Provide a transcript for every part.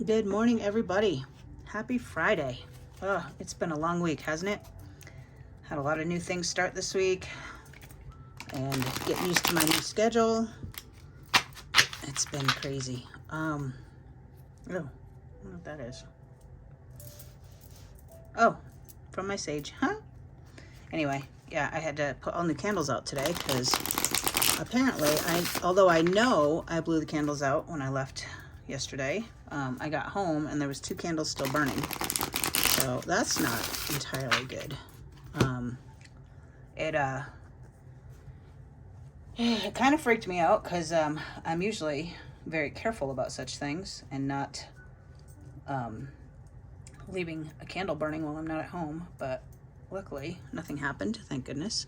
Good morning, everybody. Happy Friday. It's been a long week, hasn't it? Had a lot of new things start this week and getting used to my new schedule. It's been crazy. I don't know what that is. Oh, from my sage, huh? Anyway, yeah, I had to put all new candles out today because apparently, although I know I blew the candles out when I left yesterday, I got home and there was 2 candles still burning. So that's not entirely good. It kind of freaked me out because I'm usually very careful about such things and not leaving a candle burning while I'm not at home. But luckily, nothing happened, thank goodness.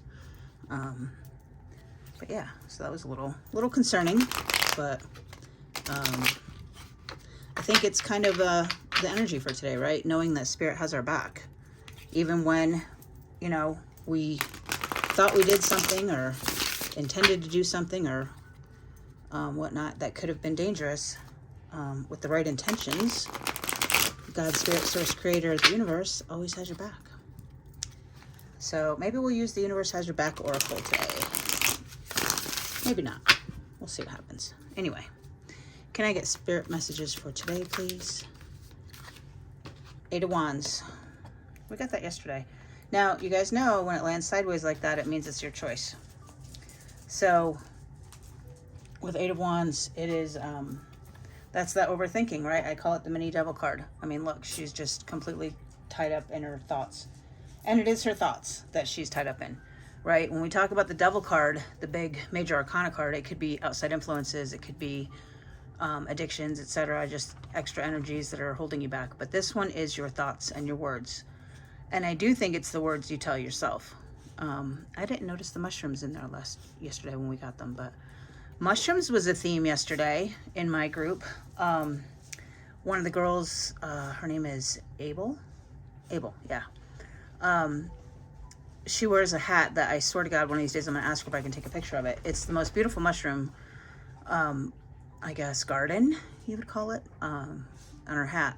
But yeah, so that was a little concerning, but I think it's kind of the energy for today, right? Knowing that Spirit has our back. Even when, we thought we did something or intended to do something or whatnot that could have been dangerous, with the right intentions, God, Spirit, Source, Creator of the universe always has your back. So maybe we'll use the Universe Has Your Back Oracle today. Maybe not. We'll see what happens. Anyway. Can I get spirit messages for today, please? 8 of Wands. We got that yesterday. Now, you guys know when it lands sideways like that, it means it's your choice. So, with 8 of Wands, it is, that's that overthinking, right? I call it the mini devil card. I mean, look, she's just completely tied up in her thoughts. And it is her thoughts that she's tied up in, right? When we talk about the devil card, the big major arcana card, it could be outside influences, it could be addictions, etc., just extra energies that are holding you back. But this one is your thoughts and your words, and I do think it's the words you tell yourself. I didn't notice the mushrooms in there yesterday when we got them, but mushrooms was a theme yesterday in my group. One of the girls, her name is Abel, yeah. She wears a hat that I swear to God one of these days I'm gonna ask her if I can take a picture of it. It's the most beautiful mushroom, I guess garden, you would call it, on her hat.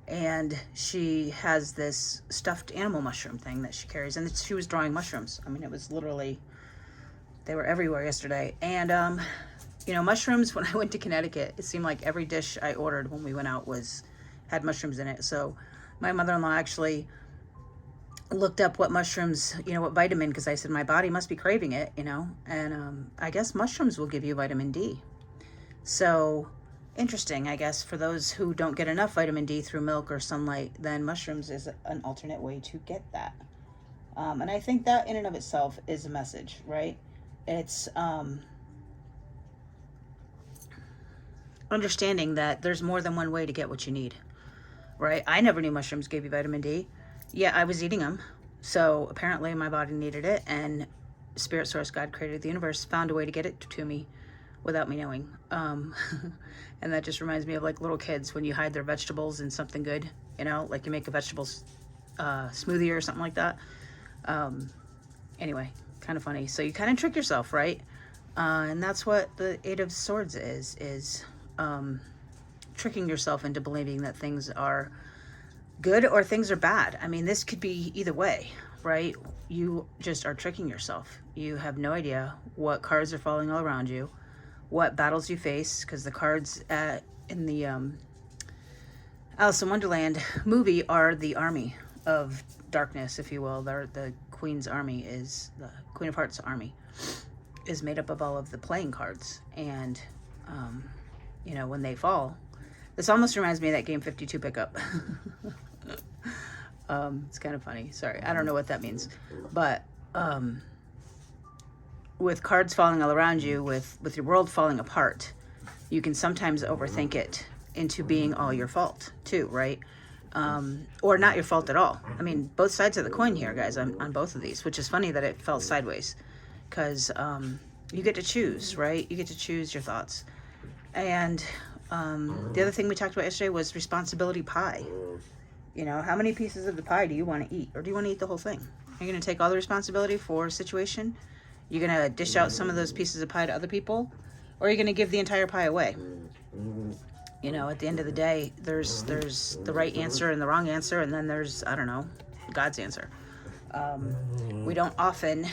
And she has this stuffed animal mushroom thing that she carries, and she was drawing mushrooms. I mean, it was literally, they were everywhere yesterday. And mushrooms, when I went to Connecticut, it seemed like every dish I ordered when we went out had mushrooms in it. So my mother-in-law actually looked up what mushrooms, what vitamin, because I said my body must be craving it, and I guess mushrooms will give you vitamin D. So interesting, I guess, for those who don't get enough vitamin D through milk or sunlight, then mushrooms is an alternate way to get that. And I think that in and of itself is a message, right? It's understanding that there's more than one way to get what you need, right? I never knew mushrooms gave you vitamin D. Yeah, I was eating them. So apparently my body needed it, and Spirit, Source, God, Creator of the universe found a way to get it to me without me knowing. And that just reminds me of like little kids when you hide their vegetables in something good, like you make a vegetable smoothie or something like that. Anyway, kind of funny. So you kind of trick yourself, right? And that's what the 8 of Swords is tricking yourself into believing that things are good or things are bad. I mean, this could be either way, right? You just are tricking yourself. You have no idea what cards are falling all around you, what battles you face, because the cards in the Alice in Wonderland movie are the army of darkness, if you will. The Queen's army is, the Queen of Hearts army is made up of all of the playing cards. And, when they fall, this almost reminds me of that Game 52 pickup. It's kind of funny. Sorry, I don't know what that means. But with cards falling all around you, with your world falling apart, you can sometimes overthink it into being all your fault too, right? Or not your fault at all. I mean, both sides of the coin here, guys, on both of these, which is funny that it fell sideways, because you get to choose, right? You get to choose your thoughts. And the other thing we talked about yesterday was responsibility pie. How many pieces of the pie do you want to eat? Or do you want to eat the whole thing? Are you going to take all the responsibility for a situation? You're going to dish out some of those pieces of pie to other people? Or are you going to give the entire pie away? You know, at the end of the day, there's the right answer and the wrong answer, and then there's, I don't know, God's answer. We don't often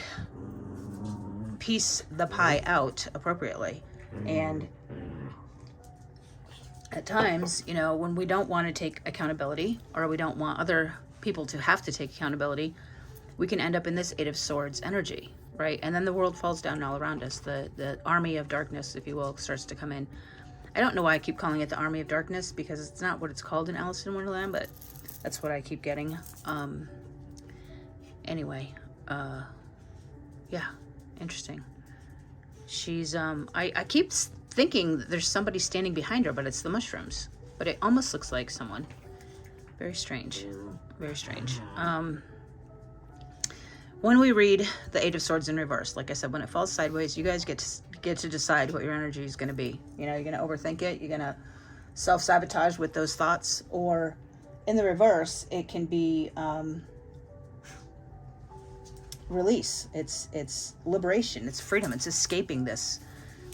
piece the pie out appropriately. And at times, you know, when we don't want to take accountability, or we don't want other people to have to take accountability, we can end up in this Eight of Swords energy, right? And then the world falls down all around us. The army of darkness, if you will, starts to come in. I don't know why I keep calling it the Army of Darkness, because it's not what it's called in Alice in Wonderland, but that's what I keep getting. Anyway, yeah, interesting. She's, I keep thinking that there's somebody standing behind her, but it's the mushrooms. But it almost looks like someone. Very strange. Very strange. When we read the Eight of Swords in reverse, like I said, when it falls sideways, you guys get to decide what your energy is going to be. You know, you're going to overthink it. You're going to self-sabotage with those thoughts. Or in the reverse, it can be release. It's liberation. It's freedom. It's escaping this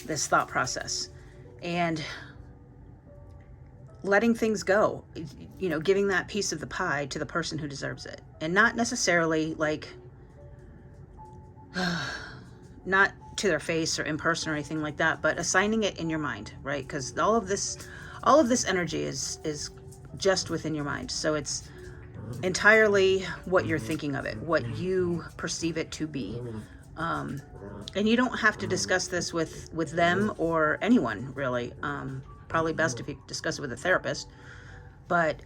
thought process. And letting things go. You know, giving that piece of the pie to the person who deserves it. And not necessarily like... not to their face or in person or anything like that, but assigning it in your mind, right? Because all of this energy is just within your mind. So it's entirely what you're thinking of it, what you perceive it to be. And you don't have to discuss this with them or anyone, really. Probably best if you discuss it with a therapist, but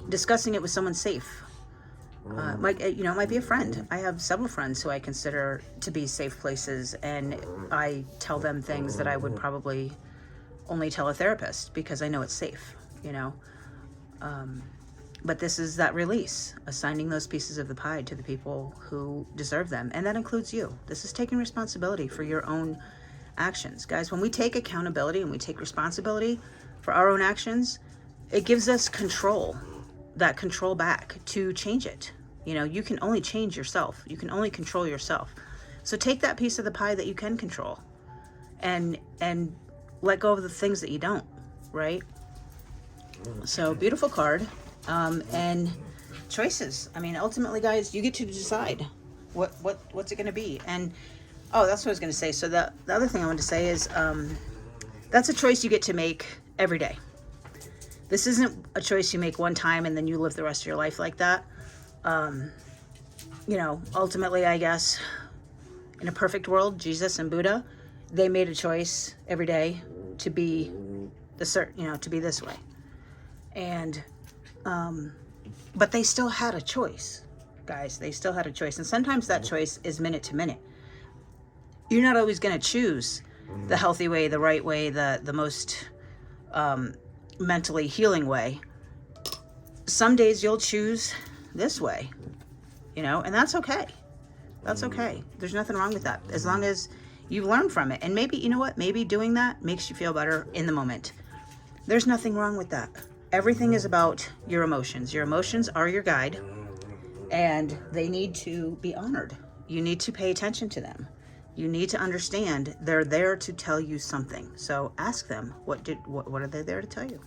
discussing it with someone safe. It might be a friend. I have several friends who I consider to be safe places, and I tell them things that I would probably only tell a therapist because I know it's safe, you know. But this is that release, assigning those pieces of the pie to the people who deserve them, and that includes you. This is taking responsibility for your own actions. Guys, when we take accountability and we take responsibility for our own actions, it gives us control. That control back to change it. You know, you can only change yourself. You can only control yourself. So take that piece of the pie that you can control and let go of the things that you don't, right? So beautiful card. And choices. I mean, ultimately, guys, you get to decide what's it going to be. And oh, that's what I was going to say. So the other thing I wanted to say is that's a choice you get to make every day. This isn't a choice you make one time and then you live the rest of your life like that. You know, ultimately, I guess, in a perfect world, Jesus and Buddha, they made a choice every day to be to be this way. And, but they still had a choice, guys. They still had a choice. And sometimes that choice is minute to minute. You're not always going to choose the healthy way, the right way, the most, mentally healing way. Some days you'll choose this way, you know, and that's okay. That's okay. There's nothing wrong with that, as long as you learn from it. And maybe, you know what, maybe doing that makes you feel better in the moment. There's nothing wrong with that. Everything is about your emotions. Your emotions are your guide, and they need to be honored. You need to pay attention to them. You need to understand they're there to tell you something. So ask them, what are they there to tell you?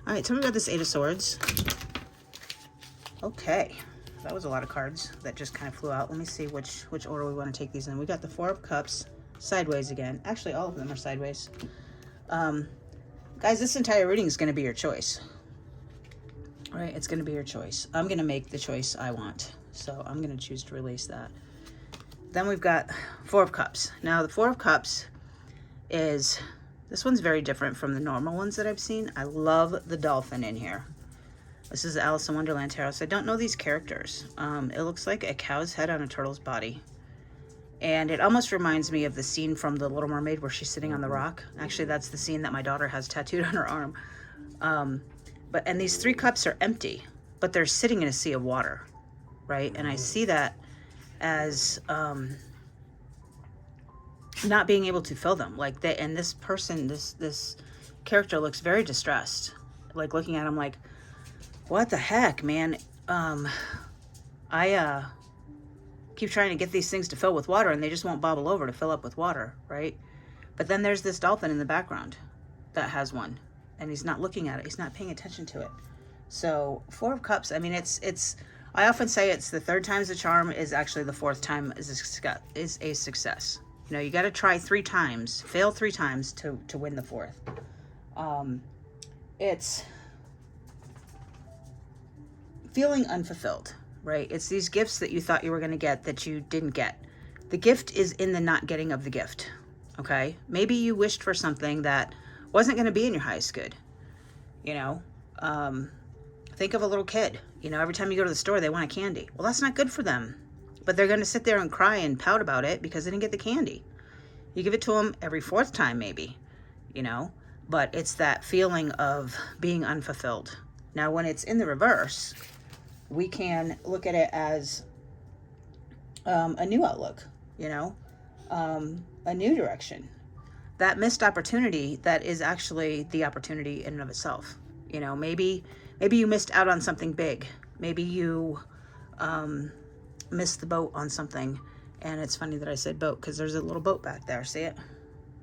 All right, so we got this Eight of Swords. Okay, that was a lot of cards that just kind of flew out. Let me see which order we want to take these in. We got the Four of Cups sideways again. Actually, all of them are sideways. Guys, this entire reading is going to be your choice. All right, it's going to be your choice. I'm going to make the choice I want. So I'm going to choose to release that. Then we've got Four of Cups. Now, the Four of Cups is, this one's very different from the normal ones that I've seen. I love the dolphin in here. This is Alice in Wonderland Tarot. So I don't know these characters. It looks like a cow's head on a turtle's body. And it almost reminds me of the scene from The Little Mermaid where she's sitting on the rock. Actually, that's the scene that my daughter has tattooed on her arm. And these three cups are empty, but they're sitting in a sea of water, right? And I see that as not being able to fill them. Like they, and this person, this character looks very distressed. Like looking at him like, what the heck, man? I keep trying to get these things to fill with water and they just won't bobble over to fill up with water, right? But then there's this dolphin in the background that has one. and he's not looking at it. He's not paying attention to it. So 4 of Cups, I mean, it's I often say it's the 3rd time's a charm is actually the 4th time is a success. You know, you got to try 3 times, fail 3 times to win the 4th. It's feeling unfulfilled, right? It's these gifts that you thought you were going to get that you didn't get. The gift is in the not getting of the gift, okay? Maybe you wished for something that wasn't going to be in your highest good, you know? Think of a little kid, you know, every time you go to the store, they want a candy. Well, that's not good for them, but they're going to sit there and cry and pout about it because they didn't get the candy. You give it to them every 4th time, maybe, you know, but it's that feeling of being unfulfilled. Now, when it's in the reverse, we can look at it as a new outlook, you know, a new direction. That missed opportunity that is actually the opportunity in and of itself. You know, maybe you missed out on something big. Maybe you missed the boat on something. And it's funny that I said boat because there's a little boat back there. See it?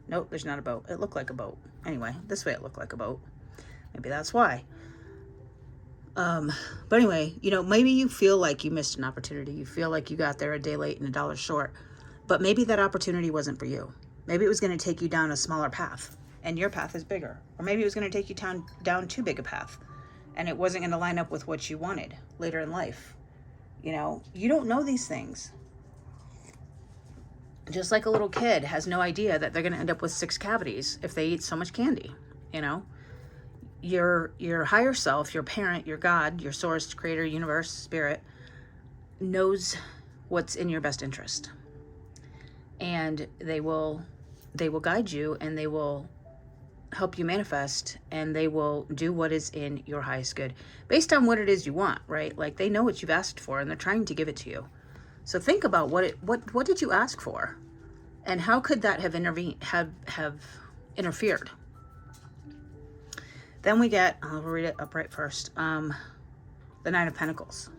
Nope, there's not a boat. It looked like a boat. Anyway, this way it looked like a boat. Maybe that's why. But anyway, you know, maybe you feel like you missed an opportunity. You feel like you got there a day late and $1 short. But maybe that opportunity wasn't for you. Maybe it was going to take you down a smaller path and your path is bigger. Or maybe it was going to take you down too big a path and it wasn't going to line up with what you wanted later in life. You know, you don't know these things. Just like a little kid has no idea that they're going to end up with 6 cavities if they eat so much candy, you know? Your higher self, your parent, your God, your source, creator, universe, spirit, knows what's in your best interest. And they will guide you and they will help you manifest and they will do what is in your highest good based on what it is you want, right? Like they know what you've asked for and they're trying to give it to you. So think about what did you ask for and how could that have interfered? Then we get, I'll read it upright first, the 9 of Pentacles.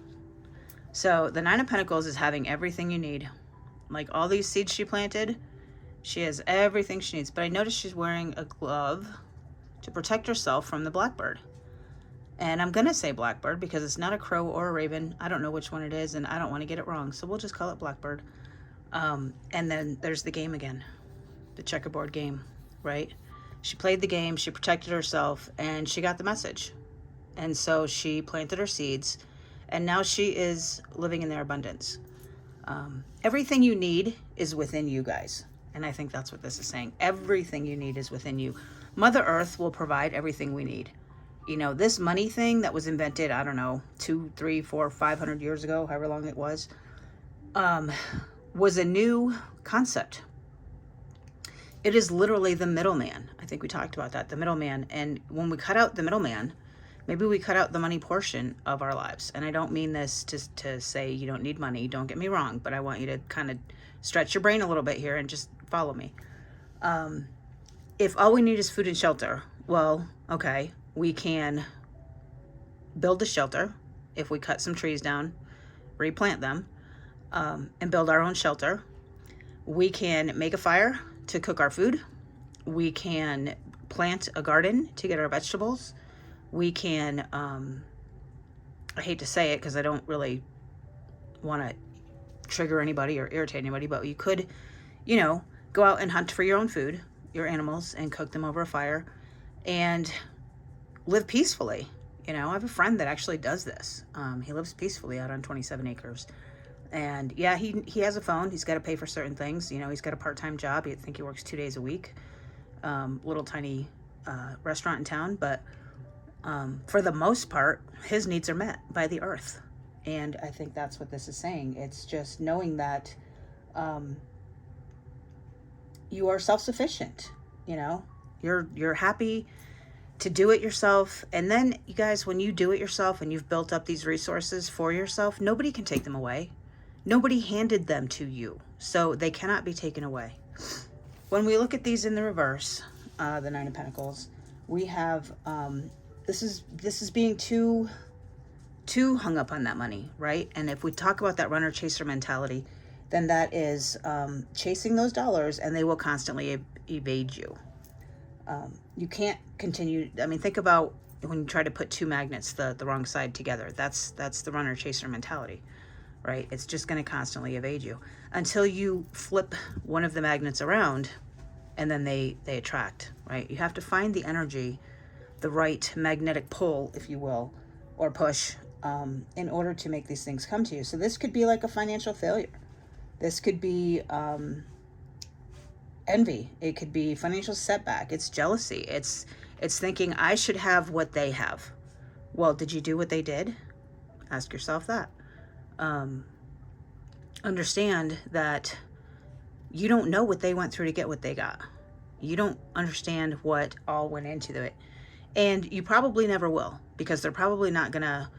So the 9 of Pentacles is having everything you need. Like all these seeds she planted, she has everything she needs. But I noticed she's wearing a glove to protect herself from the blackbird. And I'm going to say blackbird because it's not a crow or a raven. I don't know which one it is and I don't want to get it wrong. So we'll just call it blackbird. And then there's the game again, the checkerboard game, right? She played the game, she protected herself, and she got the message. And so she planted her seeds, and now she is living in their abundance. Everything you need is within you guys. And I think that's what this is saying. Everything you need is within you. Mother Earth will provide everything we need. You know, this money thing that was invented, I don't know, 200, 300, 400, 500 years ago, however long it was a new concept. It is literally the middleman. I think we talked about that, the middleman. And when we cut out the middleman, maybe we cut out the money portion of our lives. And I don't mean this to say you don't need money. Don't get me wrong. But I want you to kind of stretch your brain a little bit here and just follow me. If all we need is food and shelter, well, okay, we can build a shelter if we cut some trees down, replant them, and build our own shelter. We can make a fire to cook our food. We can plant a garden to get our vegetables. We can, I hate to say it because I don't really want to trigger anybody or irritate anybody, but you could, you know, go out and hunt for your own food, your animals, and cook them over a fire and live peacefully. You know, I have a friend that actually does this. He lives peacefully out on 27 acres. And yeah, he has a phone. He's got to pay for certain things. You know, he's got a part-time job. I think he works 2 days a week. Little tiny restaurant in town. But for the most part, his needs are met by the earth. And I think that's what this is saying. It's just knowing that you are self-sufficient. You know, you're happy to do it yourself. And then you guys, when you do it yourself and you've built up these resources for yourself, nobody can take them away. Nobody handed them to you, so they cannot be taken away. When we look at these in the reverse, the 9 of Pentacles, we have, this is being too hung up on that money, right? And if we talk about that runner-chaser mentality, then that is chasing those dollars and they will constantly evade you. You can't continue. I mean, think about when you try to put two magnets the wrong side together. That's the runner chaser mentality, right? It's just going to constantly evade you until you flip one of the magnets around, and then they attract, right? You have to find the energy, the right magnetic pull, if you will, or push, in order to make these things come to you. So this could be like a financial failure. This could be envy. It could be financial setback. It's jealousy. It's thinking I should have what they have. Well, did you do what they did? Ask yourself that. Understand that you don't know what they went through to get what they got. You don't understand what all went into it. And you probably never will, because they're probably not going to,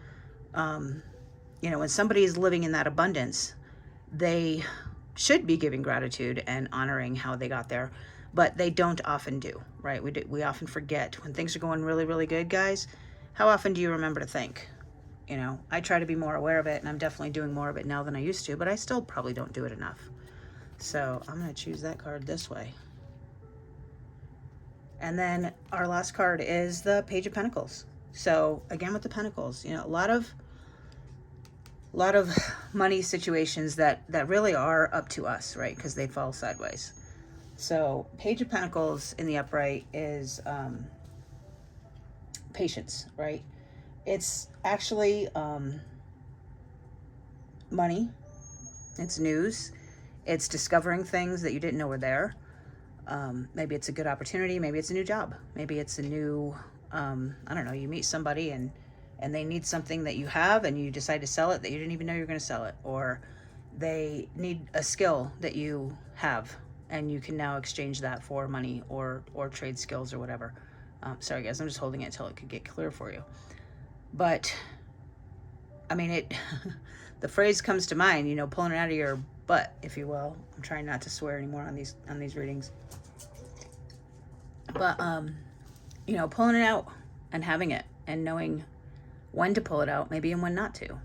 when somebody is living in that abundance, they should be giving gratitude and honoring how they got there, but they don't often do, right? We often forget when things are going really, really good, guys. How often do you remember to thank? I try to be more aware of it, and I'm definitely doing more of it now than I used to, but I still probably don't do it enough. So I'm going to choose that card this way. And then our last card is the Page of Pentacles. So again, with the Pentacles, a lot of money situations that really are up to us, right? Because they fall sideways. So Page of Pentacles in the upright is patience, right? It's actually money. It's news. It's discovering things that you didn't know were there. Maybe it's a good opportunity. Maybe it's a new job. Maybe it's a new, I don't know, you meet somebody and they need something that you have and you decide to sell it that you didn't even know you were going to sell it. Or they need a skill that you have and you can now exchange that for money or trade skills or whatever. Sorry guys, I'm just holding it until it could get clear for you. But I mean, the phrase comes to mind, pulling it out of your butt, if you will. I'm trying not to swear anymore on these readings. But pulling it out and having it and knowing when to pull it out, maybe, and when not to.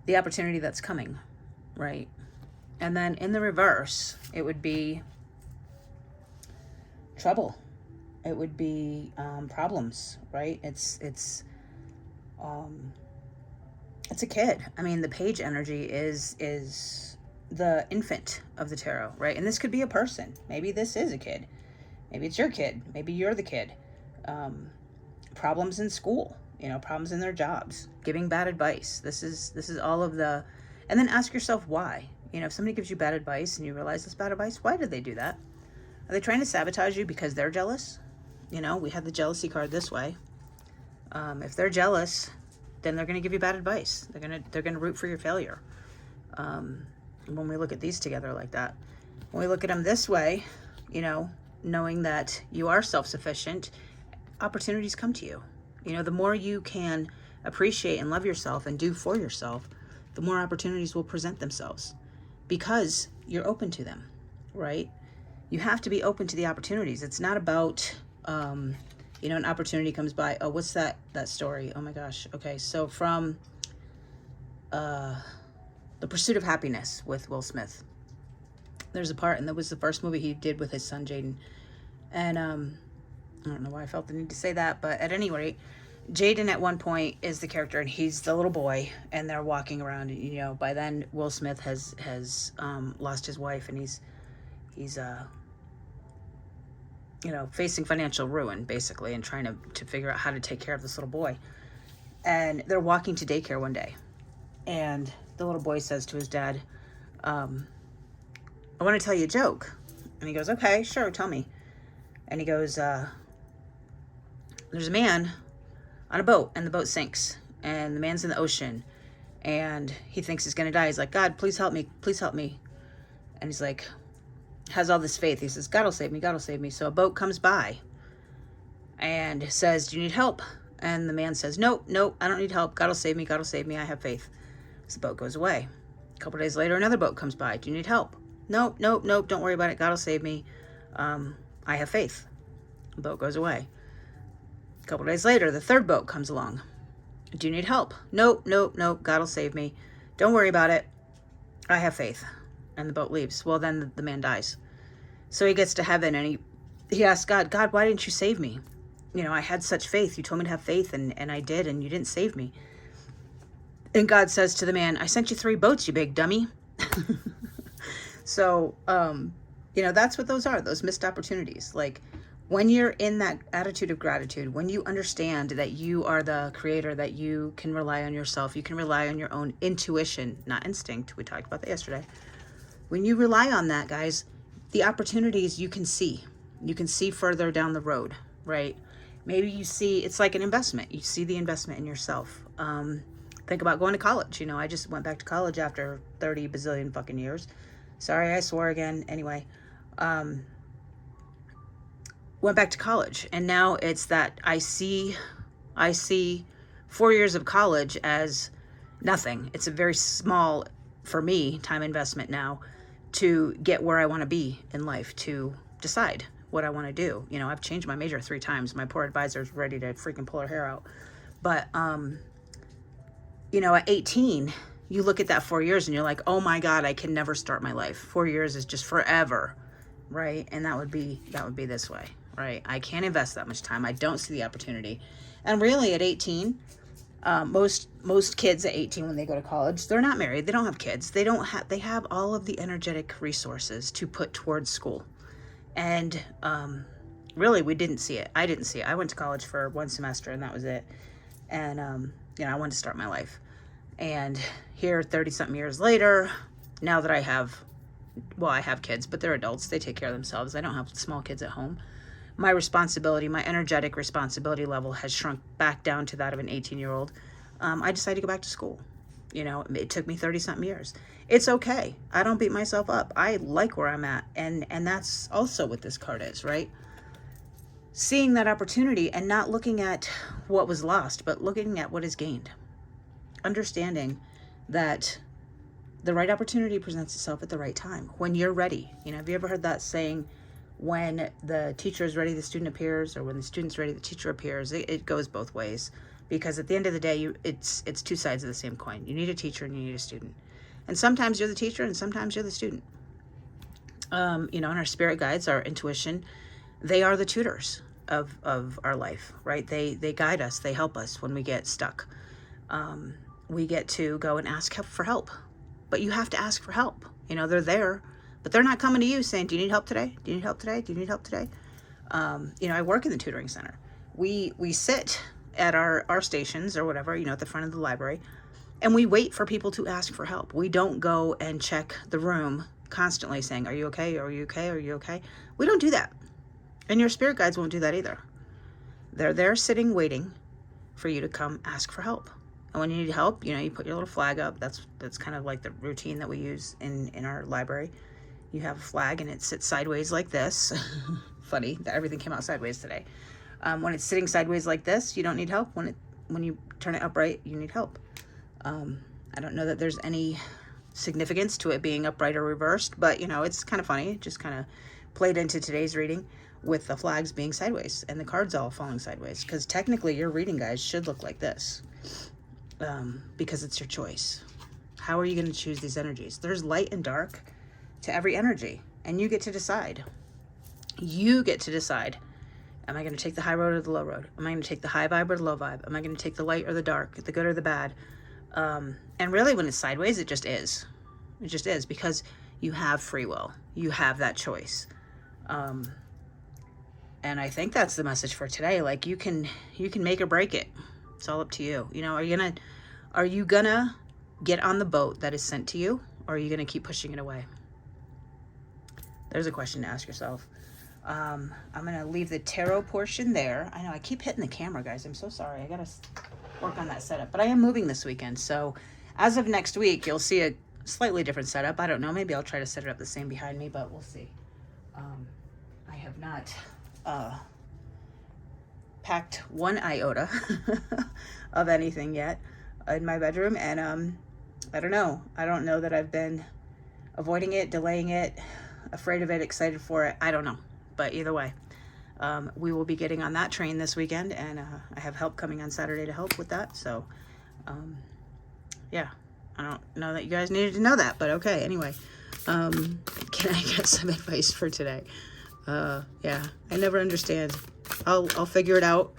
The opportunity that's coming, right? And then in the reverse, it would be trouble. It would be problems, right? It's a kid. I mean, the page energy is the infant of the tarot, right? And this could be a person. Maybe this is a kid. Maybe it's your kid. Maybe you're the kid. Problems in school, problems in their jobs, giving bad advice. This is all of the, and then ask yourself why. If somebody gives you bad advice and you realize it's bad advice, why did they do that? Are they trying to sabotage you because they're jealous? We have the jealousy card this way. If they're jealous, then they're going to give you bad advice. They're going to root for your failure. When we look at these together like that, when we look at them this way, knowing that you are self-sufficient, opportunities come to you. The more you can appreciate and love yourself and do for yourself, the more opportunities will present themselves because you're open to them, right? You have to be open to the opportunities. It's not about, an opportunity comes by. Oh, what's that story? Oh my gosh. Okay. So from The Pursuit of Happiness with Will Smith, there's a part, and that was the first movie he did with his son, Jaden. And I don't know why I felt the need to say that, but at any rate, Jaden at one point is the character, and he's the little boy, and they're walking around. And, by then Will Smith has lost his wife, and he's facing financial ruin basically, and trying to figure out how to take care of this little boy. And they're walking to daycare one day, and the little boy says to his dad, "I want to tell you a joke." And he goes, "Okay, sure, tell me." And he goes, "There's a man on a boat, and the boat sinks, and the man's in the ocean, and he thinks he's going to die. He's like, 'God, please help me, please help me.' And he's like, has all this faith. He says, 'God will save me, God will save me.' So a boat comes by and says, 'Do you need help?' And the man says, 'Nope, I don't need help. God will save me, God will save me. I have faith.' So the boat goes away. A couple days later, another boat comes by. 'Do you need help?' 'Nope, don't worry about it. God will save me. I have faith.' The boat goes away. A couple days later, the third boat comes along. 'Do you need help?' 'Nope, God will save me. Don't worry about it. I have faith.' And the boat leaves. Well, then the man dies. So he gets to heaven and he asks God, God, why didn't you save me? You know, I had such faith. You told me to have faith, and I did, and you didn't save me. And God says to the man, I sent you 3 boats, you big dummy. So, you know, that's what those are, those missed opportunities. Like, when you're in that attitude of gratitude, when you understand that you are the creator, that you can rely on yourself, you can rely on your own intuition, not instinct. We talked about that yesterday. When you rely on that, guys, the opportunities you can see further down the road, right? Maybe you see, it's like an investment. You see the investment in yourself. Think about going to college. You know, I just went back to college after 30 bazillion fucking years. Sorry, I swore again. Anyway, went back to college, and now it's that I see 4 years of college as nothing. It's a very small, for me, time investment now to get where I want to be in life, to decide what I want to do. You know, I've changed my major 3 times. My poor advisor's ready to freaking pull her hair out. But, you know, at 18, you look at that 4 years and you're like, oh my God, I can never start my life. 4 years is just forever, right? And that would be this way, right? I can't invest that much time. I don't see the opportunity. And really at 18, most kids at 18, when they go to college, they're not married. They don't have kids. They have all of the energetic resources to put towards school. And, really, we didn't see it. I didn't see it. I went to college for 1 semester and that was it. And, you know, I wanted to start my life. And here, 30-something years later, now that I have kids, but they're adults. They take care of themselves. I don't have small kids at home. My responsibility, my energetic responsibility level has shrunk back down to that of an 18-year-old. I decided to go back to school. You know, it took me 30-something years. It's okay. I don't beat myself up. I like where I'm at. And that's also what this card is, right? Seeing that opportunity and not looking at what was lost, but looking at what is gained. Understanding that the right opportunity presents itself at the right time, when you're ready. You know, have you ever heard that saying, when the teacher is ready, the student appears, or when the student's ready, the teacher appears? It goes both ways, because at the end of the day, it's 2 sides of the same coin. You need a teacher and you need a student. And sometimes you're the teacher and sometimes you're the student. You know, and our spirit guides, our intuition, they are the tutors of our life, right? They guide us, they help us when we get stuck. We get to go and ask for help, but you have to ask for help. You know, they're there, but they're not coming to you saying, do you need help today? Do you need help today? Do you need help today? You know, I work in the tutoring center. We sit at our stations or whatever, you know, at the front of the library, and we wait for people to ask for help. We don't go and check the room constantly saying, are you okay? Are you okay? Are you okay? We don't do that. And your spirit guides won't do that either. They're there sitting, waiting for you to come ask for help. And when you need help, you know, you put your little flag up. That's kind of like the routine that we use in our library. You have a flag and it sits sideways like this. Funny that everything came out sideways today. When it's sitting sideways like this, you don't need help. When you turn it upright, you need help. I don't know that there's any significance to it being upright or reversed, but you know, it's kind of funny. It just kind of played into today's reading with the flags being sideways and the cards all falling sideways, because technically your reading, guys, should look like this, because it's your choice. How are you going to choose these energies? There's light and dark to every energy, and you get to decide. You get to decide. Am I going to take the high road or the low road? Am I going to take the high vibe or the low vibe? Am I going to take the light or the dark, the good or the bad? And really, when it's sideways, it just is. It just is, because you have free will. You have that choice. And I think that's the message for today. Like, you can make or break it. It's all up to you. You know, are you gonna get on the boat that is sent to you, or are you gonna keep pushing it away? There's a question to ask yourself. I'm gonna leave the tarot portion there. I know I keep hitting the camera, guys. I'm so sorry. I gotta work on that setup. But I am moving this weekend, so as of next week, you'll see a slightly different setup. I don't know. Maybe I'll try to set it up the same behind me, but we'll see. I have not packed one iota of anything yet in my bedroom, and I don't know. I don't know that I've been avoiding it, delaying it, afraid of it, excited for it. I don't know. But either way, we will be getting on that train this weekend, and I have help coming on Saturday to help with that. So, yeah, I don't know that you guys needed to know that, but okay. Anyway, Can I get some advice for today? Yeah, I never understand. I'll figure it out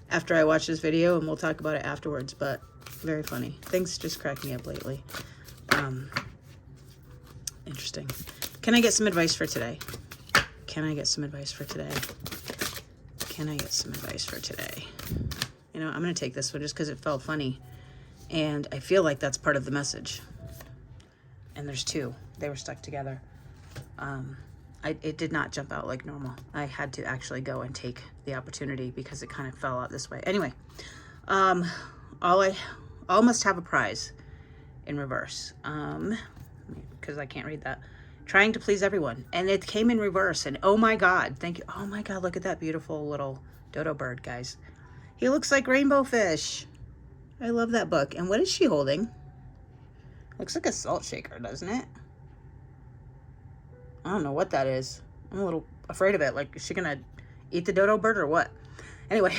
after I watch this video, and we'll talk about it afterwards, but very funny. Things just crack me up lately. Interesting. Can I get some advice for today? Can I get some advice for today? Can I get some advice for today? You know, I'm going to take this one just because it felt funny. And I feel like that's part of the message. And there's two. They were stuck together. It did not jump out like normal. I had to actually go and take the opportunity because it kind of fell out this way. Anyway, all must have a prize in reverse. Because I can't read that. Trying to please everyone. And it came in reverse. And oh my God, thank you. Oh my God, look at that beautiful little dodo bird, guys. He looks like Rainbow Fish. I love that book. And what is she holding? Looks like a salt shaker, doesn't it? I don't know what that is. I'm a little afraid of it. Like, is she gonna eat the dodo bird or what? Anyway,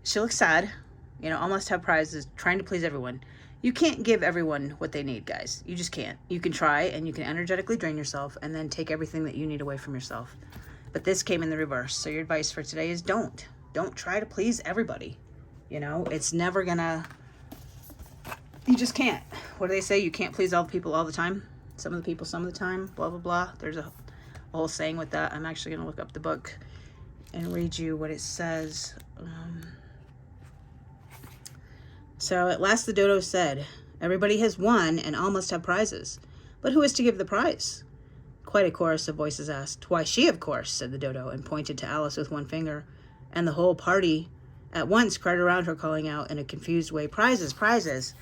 she looks sad. You know, almost have prizes, trying to please everyone. You can't give everyone what they need, guys. You just can't. You can try, and you can energetically drain yourself and then take everything that you need away from yourself. But this came in the reverse. So your advice for today is don't try to please everybody. You know, it's never gonna, you just can't. What do they say? You can't please all the people all the time. Some of the people, some of the time, blah, blah, blah. There's a whole saying with that. I'm actually gonna look up the book and read you what it says. So at last the dodo said, everybody has won and all must have prizes. But who is to give the prize? Quite a chorus of voices asked. Why, she, of course, said the dodo, and pointed to Alice with one finger. And the whole party at once cried around her, calling out in a confused way, prizes, prizes.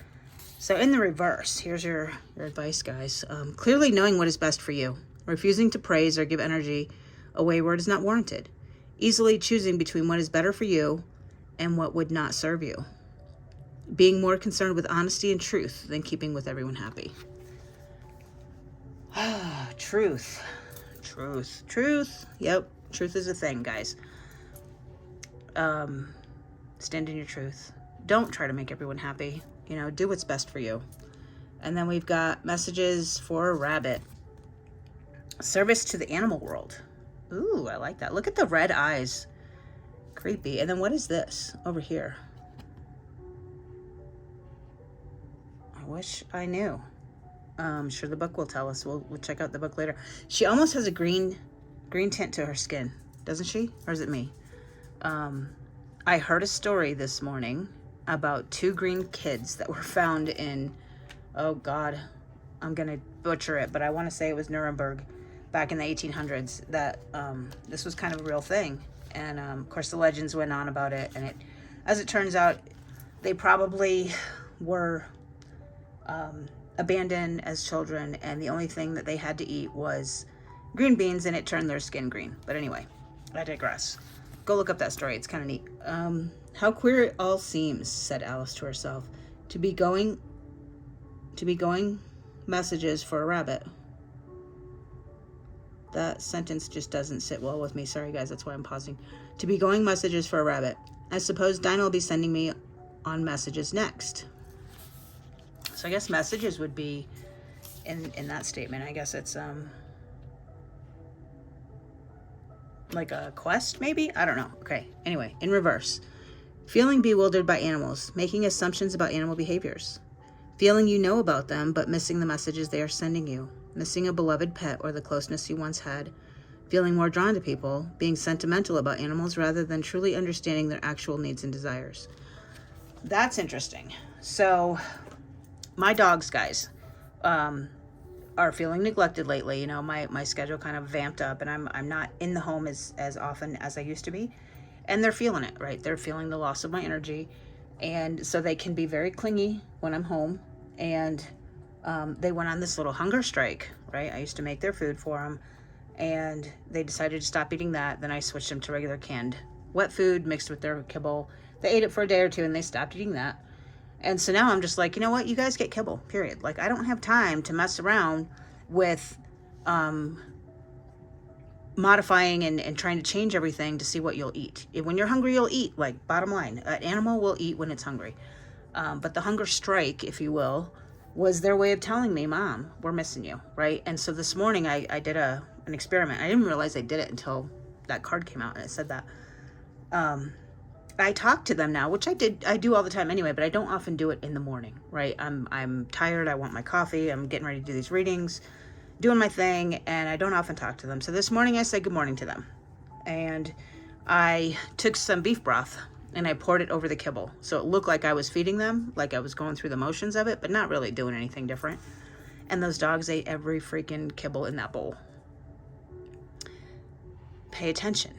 So in the reverse, here's your advice, guys. Clearly knowing what is best for you. Refusing to praise or give energy away where it is not warranted. Easily choosing between what is better for you and what would not serve you. Being more concerned with honesty and truth than keeping with everyone happy. Truth. Truth. Truth. Yep. Truth is a thing, guys. Stand in your truth. Don't try to make everyone happy. You know, do what's best for you. And then we've got messages for a rabbit. Service to the animal world. Ooh, I like that. Look at the red eyes. Creepy. And then what is this over here? I wish I knew. Sure, the book will tell us. We'll check out the book later. She almost has a green tint to her skin, doesn't she? Or is it me? I heard a story this morning about 2 green kids that were found in, oh God, I'm gonna butcher it, but I want to say it was Nuremberg back in the 1800s. That this was kind of a real thing, and of course the legends went on about it. And as it turns out, they probably were abandoned as children, and the only thing that they had to eat was green beans, and it turned their skin green. But anyway, I digress. Go look up that story. It's kind of neat. How queer it all seems, said Alice to herself. To be going messages for a rabbit. That sentence just doesn't sit well with me. Sorry, guys. That's why I'm pausing. To be going messages for a rabbit. I suppose Dinah will be sending me on messages next. So I guess messages would be in that statement. I guess it's like a quest, maybe? I don't know. Okay. Anyway, in reverse. Feeling bewildered by animals, making assumptions about animal behaviors. Feeling you know about them, but missing the messages they are sending you. Missing a beloved pet or the closeness you once had. Feeling more drawn to people, being sentimental about animals rather than truly understanding their actual needs and desires. That's interesting. So, my dogs, guys, are feeling neglected lately. You know, my schedule kind of vamped up, and I'm not in the home as often as I used to be. And they're feeling it, right? They're feeling the loss of my energy. And so they can be very clingy when I'm home. And they went on this little hunger strike, right? I used to make their food for them. And they decided to stop eating that. Then I switched them to regular canned wet food mixed with their kibble. They ate it for a day or two, and they stopped eating that. And so now I'm just like, you know what? You guys get kibble, period. Like, I don't have time to mess around with modifying and trying to change everything to see what you'll eat. When you're hungry, you'll eat. Like, bottom line, an animal will eat when it's hungry. But the hunger strike, if you will, was their way of telling me, Mom, we're missing you, right? And so this morning I did an experiment. I didn't realize I did it until that card came out and it said that. I talk to them now, which I do all the time anyway, but I don't often do it in the morning, right? I'm tired, I want my coffee, I'm getting ready to do these readings, doing my thing, and I don't often talk to them. So this morning I said good morning to them. And I took some beef broth and I poured it over the kibble. So it looked like I was feeding them, like I was going through the motions of it, but not really doing anything different. And those dogs ate every freaking kibble in that bowl. Pay attention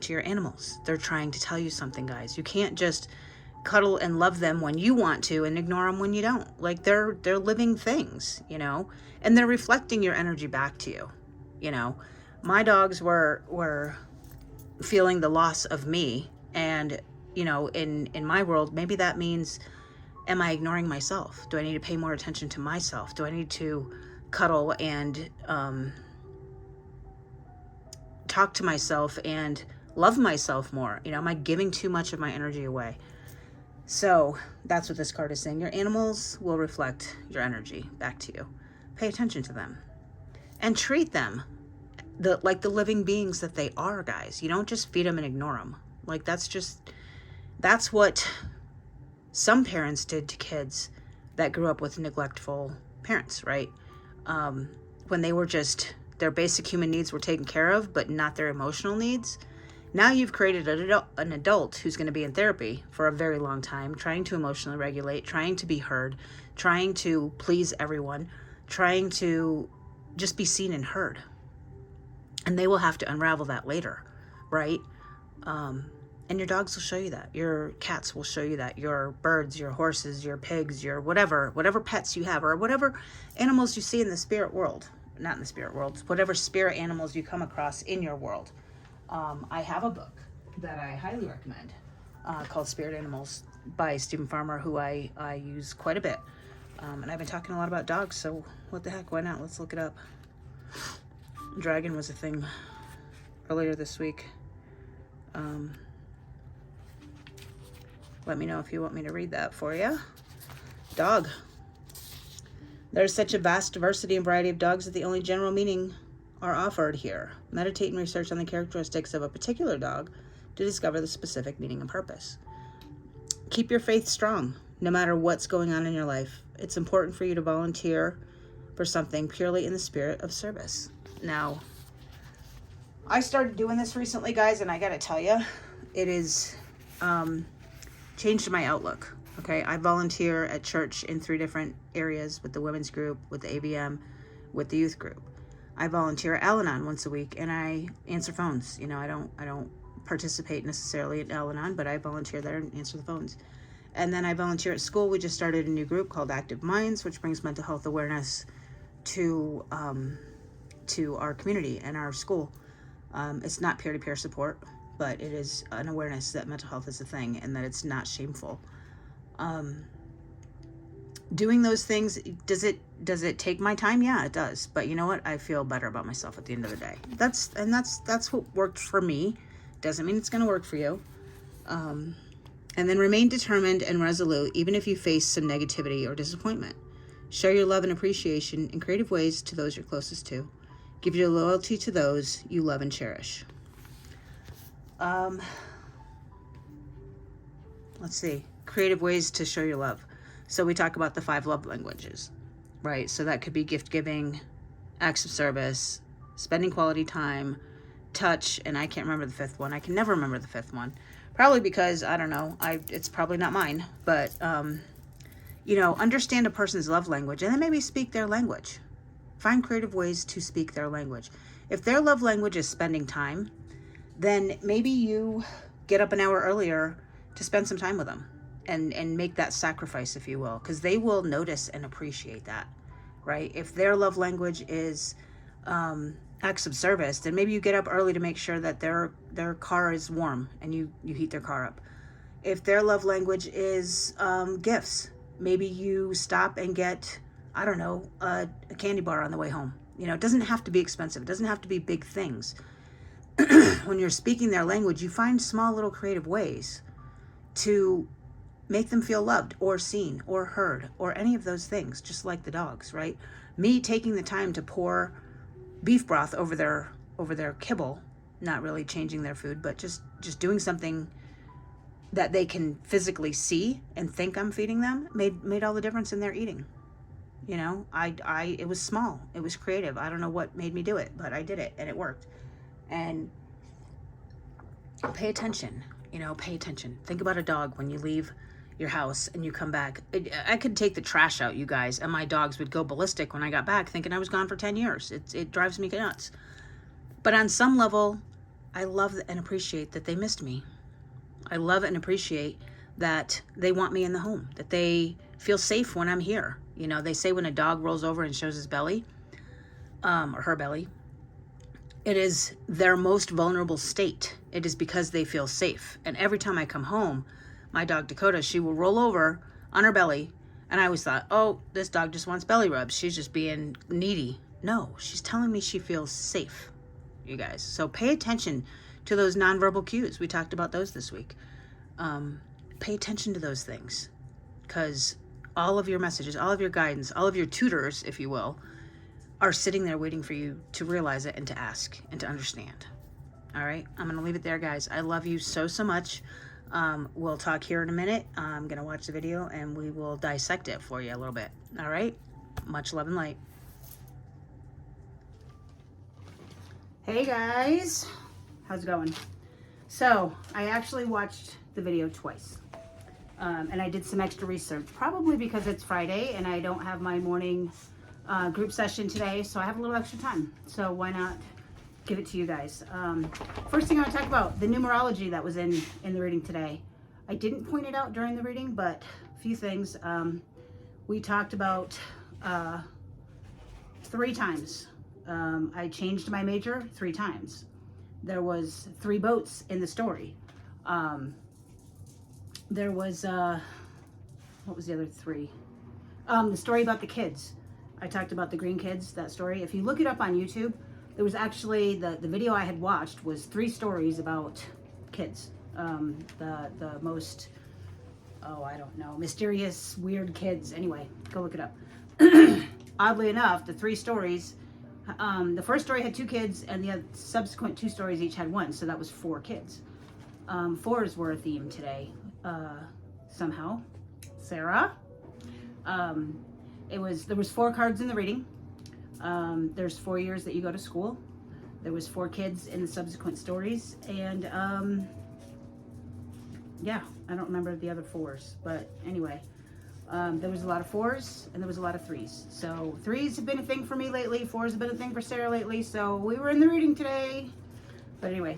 to your animals. They're trying to tell you something, guys. You can't just cuddle and love them when you want to and ignore them when you don't. Like they're living things, you know, and they're reflecting your energy back to you. You know, my dogs were feeling the loss of me, and you know, in my world, maybe that means, am I ignoring myself? Do I need to pay more attention to myself? Do I need to cuddle and talk to myself and love myself more? You know, am I giving too much of my energy away? So that's what this card is saying. Your animals will reflect your energy back to you. Pay attention to them and treat them like the living beings that they are, guys. You don't just feed them and ignore them. Like that's what some parents did to kids that grew up with neglectful parents, right? When they were just, their basic human needs were taken care of, but not their emotional needs. Now you've created an adult who's going to be in therapy for a very long time, trying to emotionally regulate, trying to be heard, trying to please everyone, trying to just be seen and heard. And they will have to unravel that later, right? And your dogs will show you that. Your cats will show you that. Your birds, your horses, your pigs, your whatever pets you have, or whatever animals you see in the spirit world. Not in the spirit world, whatever spirit animals you come across in your world. I have a book that I highly recommend called Spirit Animals by Stephen Farmer, who I use quite a bit. And I've been talking a lot about dogs, so what the heck, why not? Let's look it up. Dragon was a thing earlier this week. Let me know if you want me to read that for you. Dog. There's such a vast diversity and variety of dogs that the only general meaning are offered here. Meditate and research on the characteristics of a particular dog to discover the specific meaning and purpose. Keep your faith strong, no matter what's going on in your life. It's important for you to volunteer for something purely in the spirit of service. Now, I started doing this recently, guys, and I gotta tell you, it is changed my outlook. Okay, I volunteer at church in 3 different areas, with the women's group, with the ABM, with the youth group. I volunteer at Al-Anon once a week, and I answer phones. You know, I don't participate necessarily at Al-Anon, but I volunteer there and answer the phones. And then I volunteer at school. We just started a new group called Active Minds, which brings mental health awareness to our community and our school. It's not peer-to-peer support, but it is an awareness that mental health is a thing and that it's not shameful. Doing those things, does it take my time? Yeah, it does. But you know what? I feel better about myself at the end of the day. That's what worked for me. Doesn't mean it's going to work for you. And then remain determined and resolute, even if you face some negativity or disappointment. Share your love and appreciation in creative ways to those you're closest to. Give your loyalty to those you love and cherish. Let's see. Creative ways to show your love. So we talk about the 5 love languages, right? So that could be gift giving, acts of service, spending quality time, touch, and I can't remember the 5th one. I can never remember the 5th one. Probably because, I don't know, it's probably not mine. But, you know, understand a person's love language and then maybe speak their language. Find creative ways to speak their language. If their love language is spending time, then maybe you get up an hour earlier to spend some time with them. And make that sacrifice, if you will, because they will notice and appreciate that, right? If their love language is acts of service, then maybe you get up early to make sure that their car is warm and you heat their car up. If their love language is gifts, maybe you stop and get, I don't know, a candy bar on the way home. You know, it doesn't have to be expensive. It doesn't have to be big things. When you're speaking their language, you find small little creative ways to make them feel loved or seen or heard or any of those things, just like the dogs, right? Me taking the time to pour beef broth over their kibble, not really changing their food, but just doing something that they can physically see and think I'm feeding them made all the difference in their eating. You know, it was small, it was creative. I don't know what made me do it, but I did it and it worked. And pay attention, pay attention. Think about a dog when you leave your house and you come back. I could take the trash out, you guys, and my dogs would go ballistic when I got back, thinking I was gone for 10 years. It drives me nuts. But on some level, I love and appreciate that they missed me. I love and appreciate that they want me in the home, that they feel safe when I'm here. They say when a dog rolls over and shows his belly, or her belly, it is their most vulnerable state. It is because they feel safe. And every time I come home, my dog Dakota, she will roll over on her belly. And I always thought, oh, this dog just wants belly rubs. She's just being needy. No, she's telling me she feels safe, you guys. So pay attention to those nonverbal cues. We talked about those this week. Pay attention to those things, because all of your messages, all of your guidance, all of your tutors, if you will, are sitting there waiting for you to realize it and to ask and to understand. All right, I'm going to leave it there, guys. I love you so much. We'll talk here in a minute. I'm going to watch the video and we will dissect it for you a little bit. All right, much love and light. Hey guys, how's it going? So I actually watched the video twice. And I did some extra research, probably because it's Friday and I don't have my morning group session today, so I have a little extra time. So why not give it to you guys? First thing I want to talk about, the numerology that was in the reading today. I didn't point it out during the reading, but a few things. We talked about 3 times. I changed my major 3 times. There was 3 boats in the story. There was, what was the other 3? The story about the kids. I talked about the green kids, that story. If you look it up on YouTube, there was actually, the video I had watched was 3 stories about kids. The most, I don't know, mysterious, weird kids. Anyway, go look it up. Oddly enough, the 3 stories, the first story had 2 kids and the subsequent 2 stories each had 1, so that was 4 kids. 4s were a theme today. Somehow, Sarah. There was 4 cards in the reading. There's 4 years that you go to school. There was 4 kids in the subsequent stories, and yeah, I don't remember the other 4s, but anyway, there was a lot of 4s and there was a lot of 3s. So 3s have been a thing for me lately. 4s have been a thing for Sarah lately. So we were in the reading today. But anyway,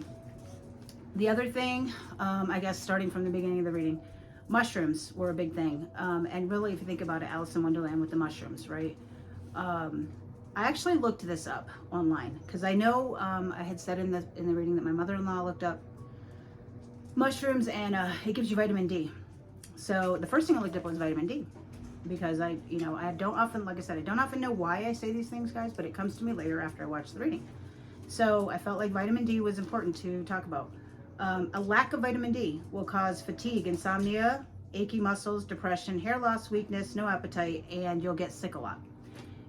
the other thing, I guess starting from the beginning of the reading, mushrooms were a big thing. And really, if you think about it, Alice in Wonderland with the mushrooms, right? I actually looked this up online because I know I had said in the reading that my mother-in-law looked up mushrooms and it gives you vitamin D. So the first thing I looked up was vitamin D because I don't often, like I said, I don't often know why I say these things, guys, but it comes to me later after I watch the reading. So I felt like vitamin D was important to talk about. A lack of vitamin D will cause fatigue, insomnia, achy muscles, depression, hair loss, weakness, no appetite, and you'll get sick a lot.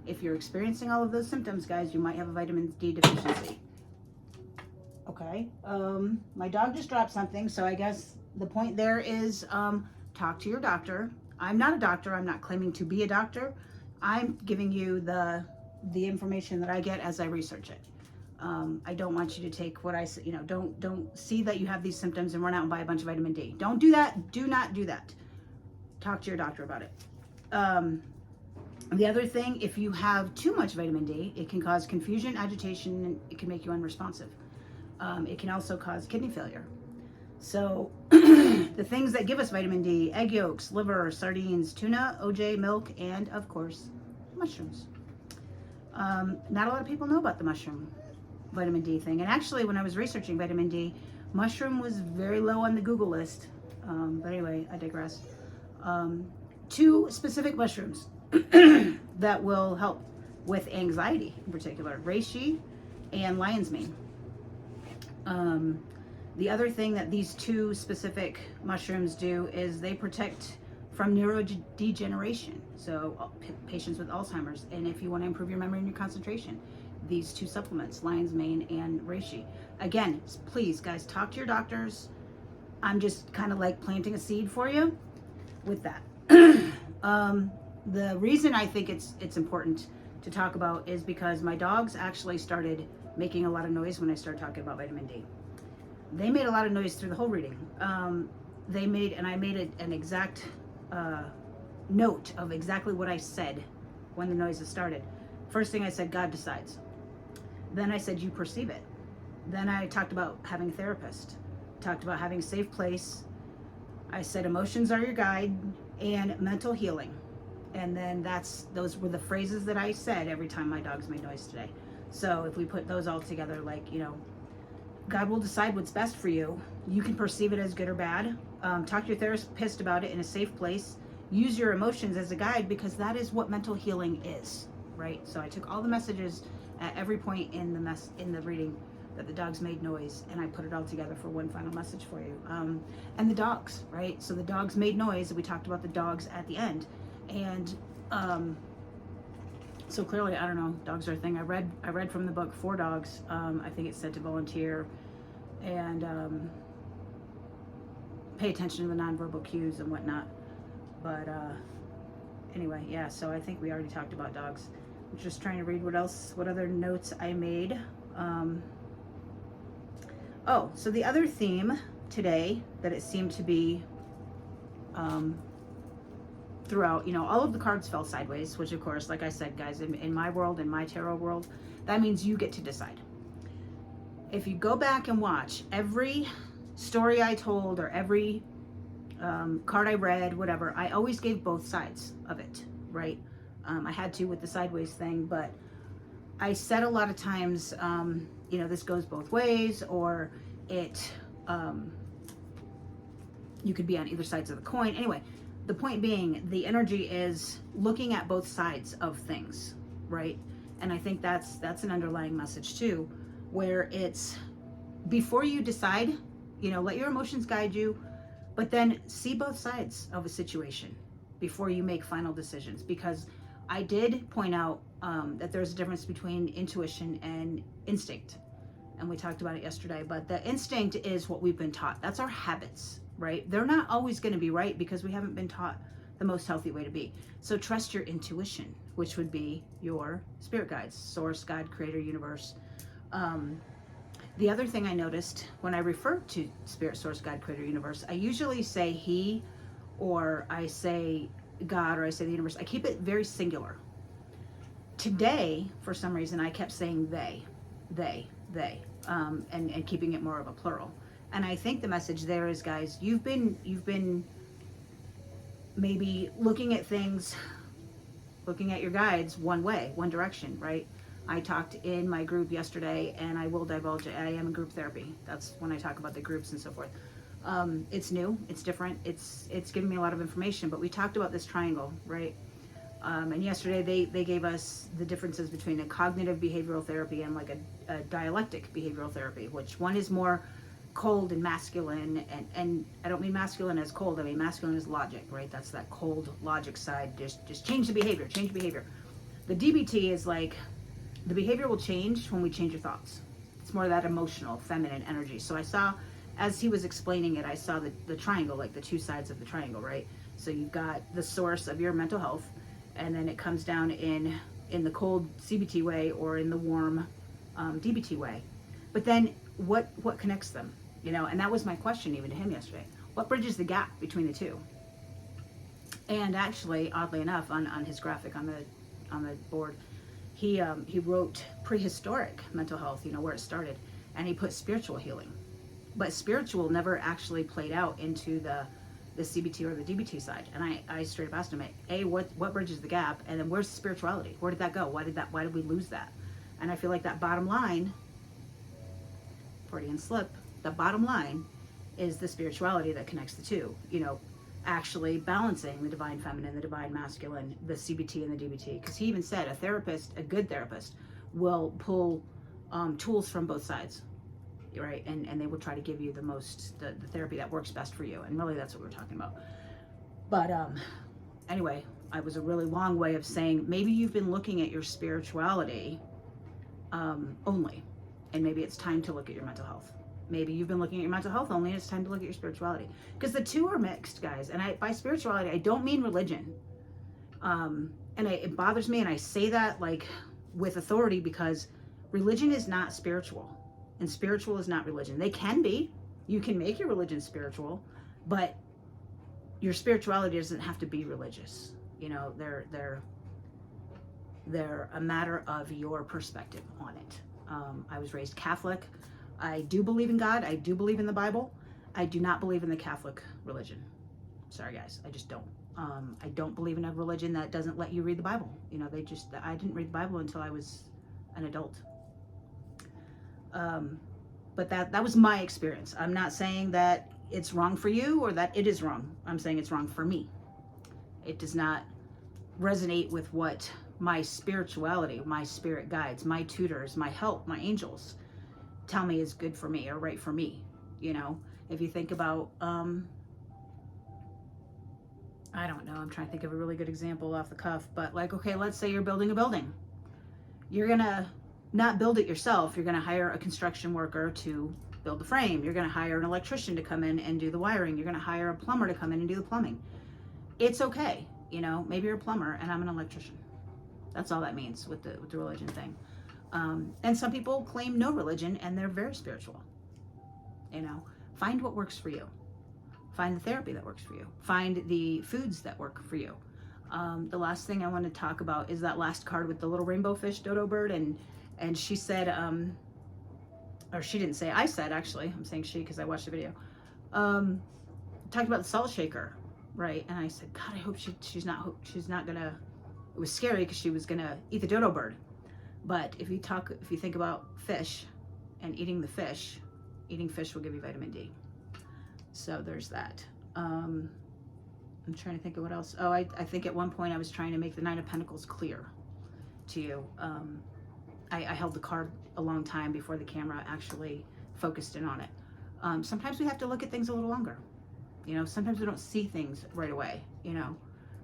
If you're experiencing all of those symptoms, guys, you might have a vitamin D deficiency. Okay. My dog just dropped something, so I guess the point there is talk to your doctor. I'm not a doctor. I'm not claiming to be a doctor. I'm giving you the information that I get as I research it. I don't want you to take what I say, don't see that you have these symptoms and run out and buy a bunch of vitamin D. Don't do that. Do not do that. Talk to your doctor about it. The other thing, if you have too much vitamin D, it can cause confusion, agitation, and it can make you unresponsive. It can also cause kidney failure. So the things that give us vitamin D: egg yolks, liver, sardines, tuna, OJ, milk, and of course, mushrooms. Not a lot of people know about the mushroom vitamin D thing. And actually, when I was researching vitamin D, mushroom was very low on the Google list. But anyway, I digress. 2 specific mushrooms that will help with anxiety in particular: reishi and lion's mane. The other thing that these two specific mushrooms do is they protect from neurodegeneration. So patients with Alzheimer's, and if you want to improve your memory and your concentration, these two supplements, lion's mane and reishi. Again, please guys, talk to your doctors. I'm just kind of like planting a seed for you with that. The reason I think it's important to talk about is because my dogs actually started making a lot of noise when I started talking about vitamin D. They made a lot of noise through the whole reading. I made an exact note of exactly what I said when the noises started. First thing I said, God decides. Then I said, you perceive it. Then I talked about having a therapist, talked about having a safe place. I said emotions are your guide and mental healing. And then those were the phrases that I said every time my dogs made noise today. So if we put those all together, like, God will decide what's best for you. You can perceive it as good or bad. Talk to your therapist about it in a safe place. Use your emotions as a guide, because that is what mental healing is, right? So I took all the messages at every point in the reading that the dogs made noise, and I put it all together for one final message for you. And the dogs, right? So the dogs made noise, and we talked about the dogs at the end. And so clearly, I don't know, dogs are a thing. I read from the book For Dogs. I think it said to volunteer and pay attention to the nonverbal cues and whatnot. But anyway, yeah, so I think we already talked about dogs. I'm just trying to read what other notes I made. So the other theme today that it seemed to be throughout, all of the cards fell sideways, which of course, like I said, guys, in my world, in my tarot world, that means you get to decide. If you go back and watch every story I told or every card I read, whatever, I always gave both sides of it, right? I had to with the sideways thing, but I said a lot of times, this goes both ways, or you could be on either sides of the coin. Anyway, the point being, the energy is looking at both sides of things, right? And I think that's an underlying message too, where it's before you decide, let your emotions guide you, but then see both sides of a situation before you make final decisions. Because I did point out that there's a difference between intuition and instinct. And we talked about it yesterday, but the instinct is what we've been taught. That's our habits, right? They're not always going to be right because we haven't been taught the most healthy way to be. So trust your intuition, which would be your spirit guides, source, God, creator, universe. The other thing I noticed when I refer to spirit, source, God, creator, universe, I usually say he, or I say God, or I say the universe. I keep it very singular. Today, for some reason, I kept saying they, and keeping it more of a plural. And I think the message there is, guys, you've been maybe looking at things, looking at your guides one way, one direction, right? I talked in my group yesterday, and I will divulge it. I am in group therapy. That's when I talk about the groups and so forth. It's new, it's different, it's giving me a lot of information, but we talked about this triangle, right? And yesterday they gave us the differences between a cognitive behavioral therapy and like a dialectic behavioral therapy, which one is more cold and masculine, and I don't mean masculine as cold, I mean masculine as logic, right? That's that cold logic side, just change the behavior, change behavior. The DBT is like, the behavior will change when we change your thoughts. It's more that emotional, feminine energy. So I saw, as he was explaining it, I saw the triangle, like the two sides of the triangle, right? So you've got the source of your mental health, and then it comes down in the cold CBT way or in the warm DBT way. But then what connects them? And that was my question even to him yesterday. What bridges the gap between the two? And actually, oddly enough, on his graphic on the board, he wrote prehistoric mental health, where it started, and he put spiritual healing. But spiritual never actually played out into the CBT or the DBT side. And I straight up asked him, what bridges the gap? And then where's the spirituality? Where did that go? Why did we lose that? And I feel like that bottom line, Freudian slip, the bottom line is the spirituality that connects the two, actually balancing the divine feminine, the divine masculine, the CBT and the DBT. Because he even said a good therapist will pull tools from both sides. right? And they will try to give you the therapy that works best for you. And really, that's what we're talking about. But anyway, I was a really long way of saying maybe you've been looking at your spirituality only, and maybe it's time to look at your mental health. Maybe you've been looking at your mental health only, and it's time to look at your spirituality, because the two are mixed, guys. And by spirituality, I don't mean religion. And it bothers me, and I say that like with authority, because religion is not spiritual, and spiritual is not religion. They can be. You can make your religion spiritual, but your spirituality doesn't have to be religious. You know, they're a matter of your perspective on it. I was raised Catholic. I do believe in God. I do believe in the Bible. I do not believe in the Catholic religion. Sorry, guys. I just don't. I don't believe in a religion that doesn't let you read the Bible. You know, I didn't read the Bible until I was an adult. But that was my experience. I'm not saying that it's wrong for you or that it is wrong. I'm saying it's wrong for me. It does not resonate with what my spirituality, my spirit guides, my tutors, my help, my angels tell me is good for me or right for me. You know, if you think about, I don't know, I'm trying to think of a really good example off the cuff, but like, okay, let's say you're building a building. You're gonna not build it yourself. You're gonna hire a construction worker to build the frame. You're gonna hire an electrician to come in and do the wiring. You're gonna hire a plumber to come in and do the plumbing. It's okay. You know, maybe you're a plumber and I'm an electrician. That's all that means with the religion thing. And some people claim no religion and they're very spiritual. You know, find what works for you. Find the therapy that works for you. Find the foods that work for you. The last thing I want to talk about is that last card with the little rainbow fish dodo bird. And she said, or she didn't say, I said, actually, I'm saying she because I watched the video. Talked about the salt shaker, right? And I said, God, I hope she's not gonna, it was scary because she was gonna eat the dodo bird. But if you think about fish and eating the fish, eating fish will give you vitamin D. So there's that. I'm trying to think of what else. Oh, I think at one point I was trying to make the Nine of Pentacles clear to you. I held the card a long time before the camera actually focused in on it. Sometimes we have to look at things a little longer. You know, sometimes we don't see things right away. You know,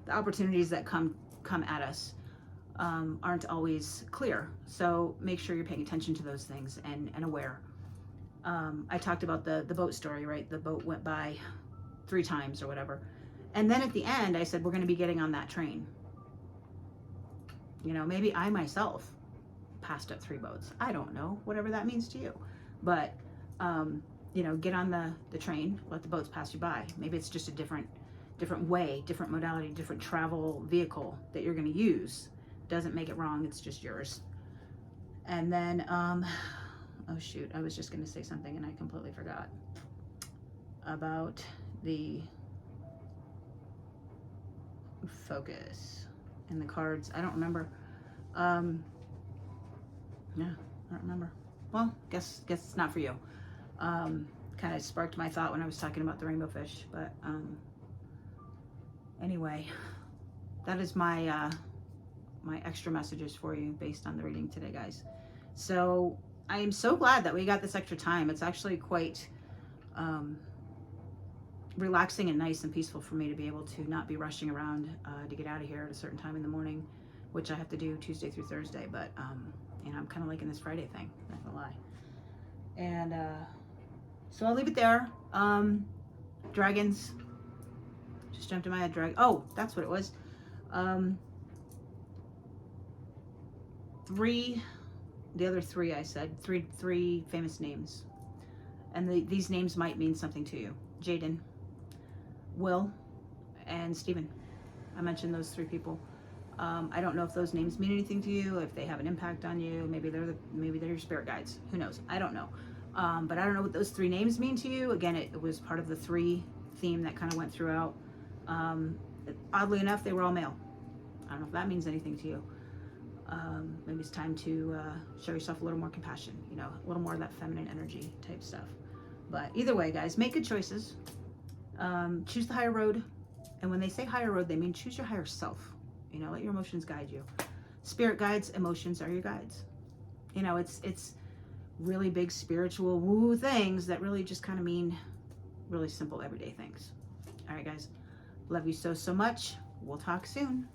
the opportunities that come at us aren't always clear. So make sure you're paying attention to those things and aware. I talked about the boat story, right? The boat went by 3 times or whatever. And then at the end, I said, we're going to be getting on that train. You know, maybe I myself passed up 3 boats. I don't know, whatever that means to you. But, you know, get on the train, let the boats pass you by. Maybe it's just a different way, different modality, different travel vehicle that you're going to use. Doesn't make it wrong. It's just yours. And then, oh shoot, I was just going to say something and I completely forgot about the focus and the cards. I don't remember. Yeah, I don't remember. Well, guess it's not for you. Kind of sparked my thought when I was talking about the rainbow fish, but anyway, that is my my extra messages for you based on the reading today, guys. So I am so glad that we got this extra time. It's actually quite relaxing and nice and peaceful for me to be able to not be rushing around to get out of here at a certain time in the morning, which I have to do Tuesday through Thursday. But you know, I'm kind of liking this Friday thing, not gonna lie. And so I'll leave it there. Dragons just jumped in my head. Oh, that's what it was. 3, the other 3 I said, three famous names, and these names might mean something to you. Jaden, Will, and Stephen. I mentioned those 3 people. I don't know if those names mean anything to you, if they have an impact on you. Maybe they're your spirit guides. Who knows? I don't know. But I don't know what those 3 names mean to you. Again, it was part of the 3 theme that kind of went throughout. Oddly enough, they were all male. I don't know if that means anything to you. Maybe it's time to show yourself a little more compassion, you know, a little more of that feminine energy type stuff. But either way, guys, make good choices. Choose the higher road. And when they say higher road, they mean choose your higher self. You know, let your emotions guide you. Spirit guides, emotions are your guides. You know, it's really big spiritual woo things that really just kind of mean really simple everyday things. All right, guys. Love you so, so much. We'll talk soon.